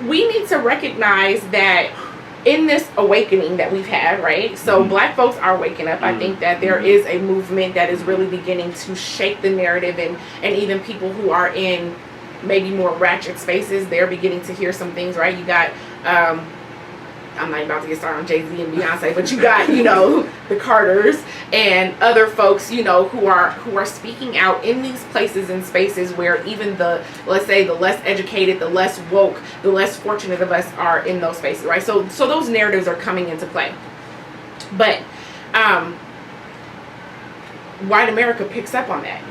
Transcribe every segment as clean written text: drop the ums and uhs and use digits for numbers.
we need to recognize that in this awakening that we've had, right? So Black folks are waking up. I think that there is a movement that is really beginning to shake the narrative, and even people who are in maybe more ratchet spaces, they're beginning to hear some things, right? You got, I'm not about to get started on Jay-Z and Beyonce, but you got, you know, the Carters and other folks, you know, who are speaking out in these places and spaces where even the, let's say, the less educated, the less woke, the less fortunate of us are in those spaces, right? So those narratives are coming into play. But white America picks up on that,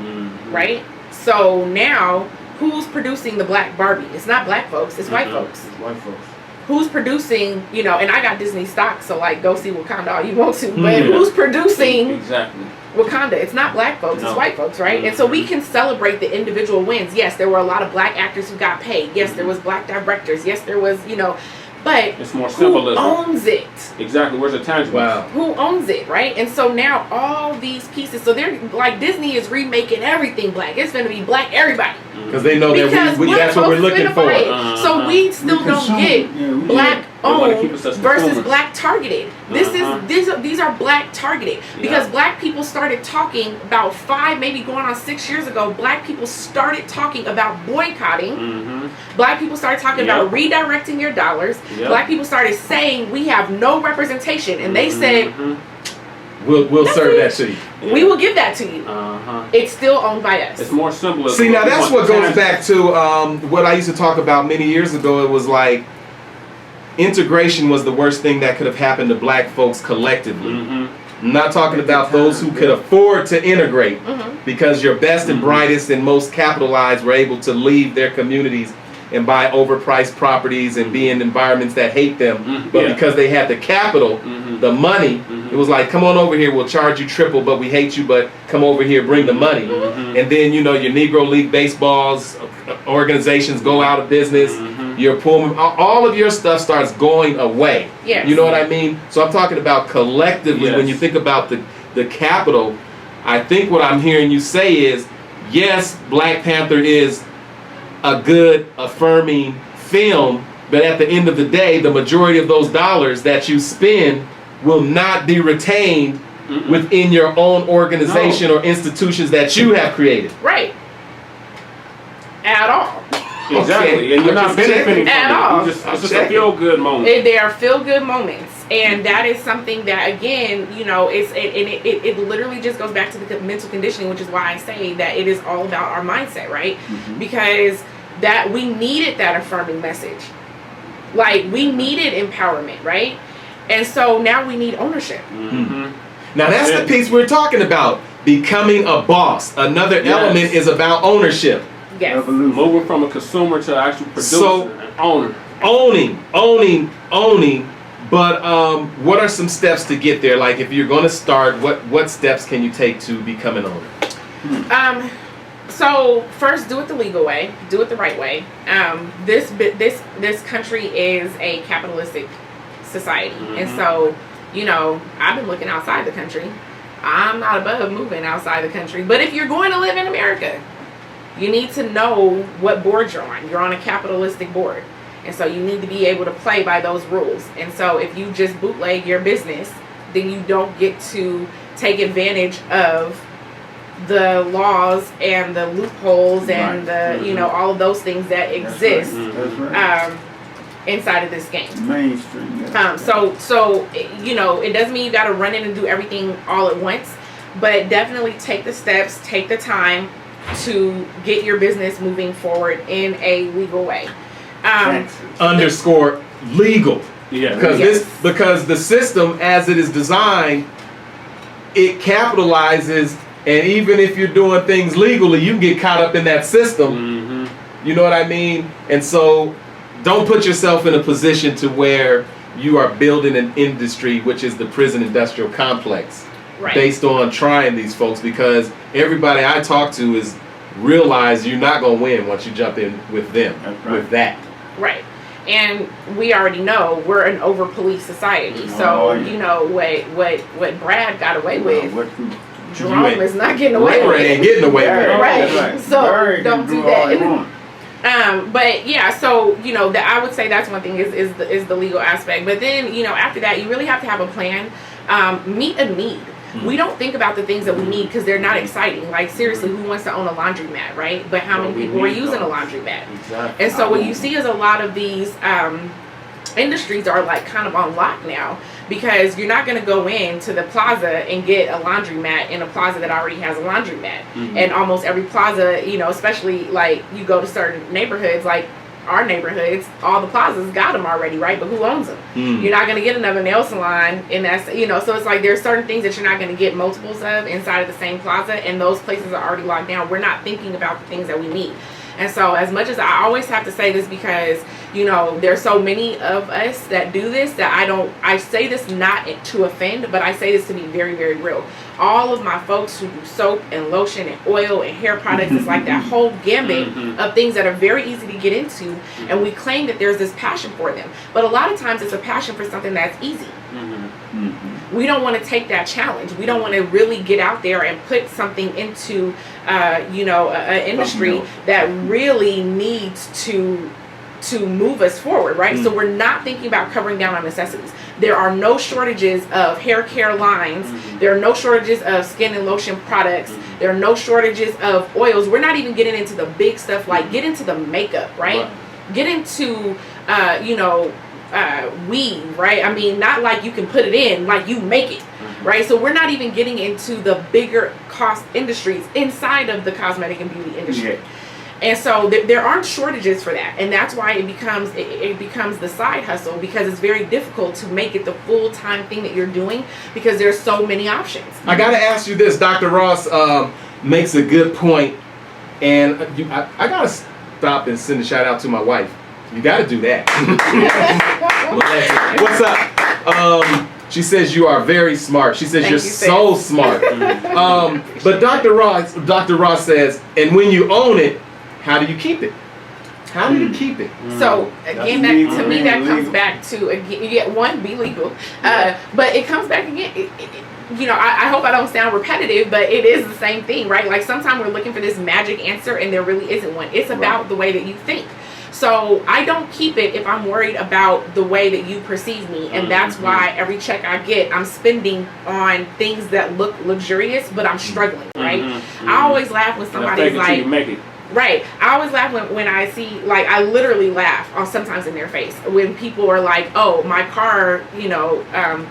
right? So now, who's producing the Black Barbie? It's not Black folks, it's white folks. It's white folks. Who's producing, you know, and I got Disney stock, so like go see Wakanda all you want to, but who's producing Wakanda? It's not Black folks, it's white folks, right? And so we can celebrate the individual wins. Yes, there were a lot of Black actors who got paid. Yes, there was Black directors. Yes, there was, you know, but it's more symbolism. Who owns it? Exactly. Where's the tangible? Wow. Who owns it, right? And so now all these pieces, so they're like, Disney is remaking everything Black. It's going to be Black everybody. Because they know that that's what we're looking for. So we still don't get Black owned versus Black targeted. These are Black targeted because Black people started talking about 5, maybe going on 6 years ago. Black people started talking about boycotting. Black people started talking about redirecting your dollars. Black people started saying we have no representation, and they said, We'll serve that to you. We will give that to you. It's still owned by us. It's more symbolism. See, now that's what goes back to what I used to talk about many years ago. It was like integration was the worst thing that could have happened to Black folks collectively. I'm not talking about those who could afford to integrate because your best and brightest and most capitalized were able to leave their communities and buy overpriced properties and be in environments that hate them. But because they had the capital, the money, it was like, come on over here, we'll charge you triple, but we hate you, but come over here, bring the money. And then, you know, your Negro League baseballs, organizations go out of business. Your Pullman, all of your stuff starts going away. You know what I mean? So I'm talking about collectively, when you think about the capital, I think what I'm hearing you say is, yes, Black Panther is a good, affirming film, but at the end of the day, the majority of those dollars that you spend will not be retained within your own organization or institutions that you have created. Right. At all. Exactly. And you're not benefiting at all. It's just a feel-good moment. They are feel-good moments. And that is something that, again, you know, it literally just goes back to the mental conditioning, which is why I say that it is all about our mindset, right? Because that we needed that affirming message. Like, we needed empowerment, right? And so now we need ownership. Now that's the piece we're talking about. Becoming a boss. Another element is about ownership. Yes. Moving from a consumer to an actual producer and owner. Owning. But what are some steps to get there? Like, if you're going to start, what steps can you take to become an owner? So first, do it the legal way. Do it the right way. This country is a capitalistic society, and so, you know, I've been looking outside the country. I'm not above moving outside the country, but if you're going to live in America, you need to know what board you're on. You're on a capitalistic board. And so you need to be able to play by those rules. And so if you just bootleg your business, then you don't get to take advantage of the laws and the loopholes and the, you know, all of those things that exist inside of this game. Mainstream. So, you know, it doesn't mean you got to run in and do everything all at once, but definitely take the steps, take the time to get your business moving forward in a legal way. Underscore legal. Yeah. Because the system as it is designed, it capitalizes, and even if you're doing things legally, you can get caught up in that system. You know what I mean? And so don't put yourself in a position to where you are building an industry, which is the prison industrial complex. Based on trying these folks, because everybody I talk to is realize you're not going to win once you jump in with them, with that. Right. And we already know we're an over-police society. So, you know, what Brad got away with, Jerome is not getting away with. Ain't getting away with. Right. So don't do that. But yeah, so that I would say that's one thing is the legal aspect. But then after that, you really have to have a plan. Meet a need. We don't think about the things that we need because they're not exciting. Like seriously, who wants to own a laundromat, right? But how many people are using a laundromat? Exactly. And so what you see is a lot of these industries are like kind of on lock now, because you're not going to go into the plaza and get a laundromat in a plaza that already has a laundromat. And almost every plaza, especially like you go to certain neighborhoods, like our neighborhoods, all the plazas got them already, right? But who owns them? You're not going to get another nail salon, and that's so it's like there's certain things that you're not going to get multiples of inside of the same plaza, and those places are already locked down. We're not thinking about the things that we need. And so as much as I always have to say this, because there's so many of us that do this, that I say this not to offend, but I say this to be very, very real. All of my folks who do soap and lotion and oil and hair products, it's like that whole gambit of things that are very easy to get into, and we claim that there's this passion for them, but a lot of times it's a passion for something that's easy. We don't want to take that challenge. We don't want to really get out there and put something into an industry that really needs to move us forward, right? So we're not thinking about covering down on necessities. There are no shortages of hair care lines. There are no shortages of skin and lotion products. There are no shortages of oils. We're not even getting into the big stuff, like get into the makeup, right? Get into weave, right? I mean, not like you can put it in, like you make it, right? So we're not even getting into the bigger cost industries inside of the cosmetic and beauty industry. And so there aren't shortages for that, and that's why it becomes the side hustle, because it's very difficult to make it the full-time thing that you're doing, because there's so many options. I gotta ask you this. Dr. Ross makes a good point, and I gotta stop and send a shout out to my wife. You gotta do that. What's up? She says you are very smart. She says you're so smart. But Dr. Ross says, and when you own it, how do you keep it? How do you keep it? So again, to me that comes back to one, be legal, but it comes back again. I hope I don't sound repetitive, but it is the same thing, right? Like sometimes we're looking for this magic answer, and there really isn't one. It's about the way that you think. So I don't keep it if I'm worried about the way that you perceive me, and that's why every check I get, I'm spending on things that look luxurious, but I'm struggling, right? I always laugh when somebody's like, right. I always laugh when I see, like, I literally laugh sometimes in their face when people are like, oh, my car,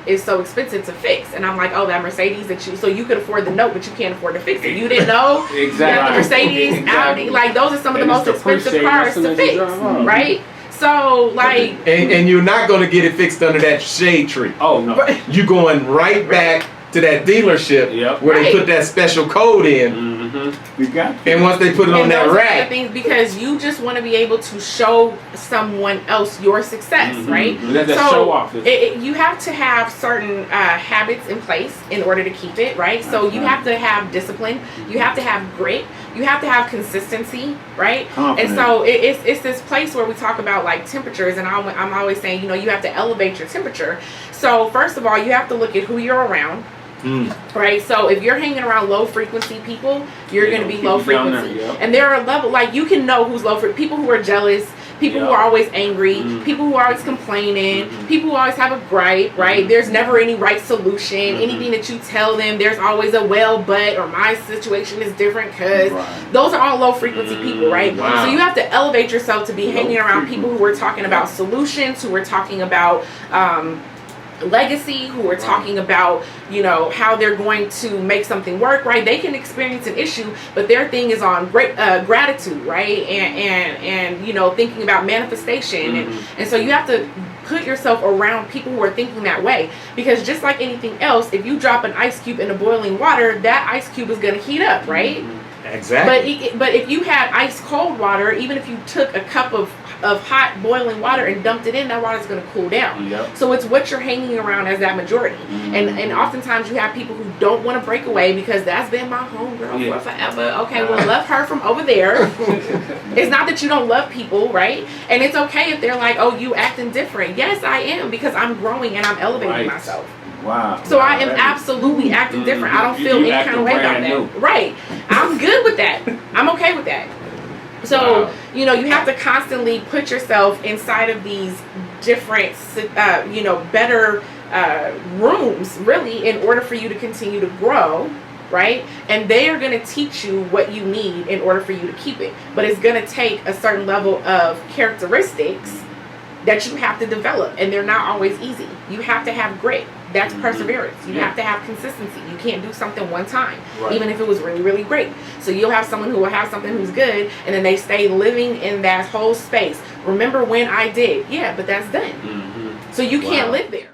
is so expensive to fix. And I'm like, oh, that Mercedes so you could afford the note, but you can't afford to fix it. You didn't know that the Mercedes, Audi, like those are some of the most expensive cars to fix, right? So, like... And you're not going to get it fixed under that shade tree. Oh, no. You're going right back to that dealership where they put that special code in. And once they put it on that rack, because you just want to be able to show someone else your success, right? Let that show off. You have to have certain habits in place in order to keep it, right? So you have to have discipline. You have to have grit. You have to have consistency, right? And so it's this place where we talk about like temperatures, and I'm always saying, you have to elevate your temperature. So first of all, you have to look at who you're around. Right, so if you're hanging around low frequency people, you're going to be low frequency. And there are levels, like you can know who's low frequency. People who are jealous, people who are always angry, people who are always complaining, people who always have a gripe, right? There's never any right solution. Anything that you tell them, there's always a well, but, or my situation is different because those are all low frequency people, right? So you have to elevate yourself to be hanging around people who are talking about solutions, who are talking about legacy, who are talking about how they're going to make something work, right? They can experience an issue, but their thing is on great gratitude, right? And thinking about manifestation, and so you have to put yourself around people who are thinking that way, because just like anything else, if you drop an ice cube into boiling water, that ice cube is going to heat up, right? Exactly. But if you had ice cold water, even if you took a cup of hot boiling water and dumped it in, that water's going to cool down. So it's what you're hanging around as that majority. And oftentimes you have people who don't want to break away because that's been my homegirl for forever. Okay, well, love her from over there. It's not that you don't love people, right? And it's okay if they're like, oh, you acting different. Yes, I am, because I'm growing and I'm elevating myself. Wow. So I am absolutely acting different. I don't feel any kind of way about that. Right. I'm good with that. I'm okay with that. So, Wow. you know, you have to constantly put yourself inside of these different, you know, better rooms, really, in order for you to continue to grow, right? And they are going to teach you what you need in order for you to keep it. But it's going to take a certain level of characteristics that you have to develop, and they're not always easy. You have to have grit. That's perseverance. You have to have consistency. You can't do something one time, even if it was really, really great. So you'll have someone who will have something who's good, and then they stay living in that whole space. Remember when I did? Yeah, but that's done. So you can't live there.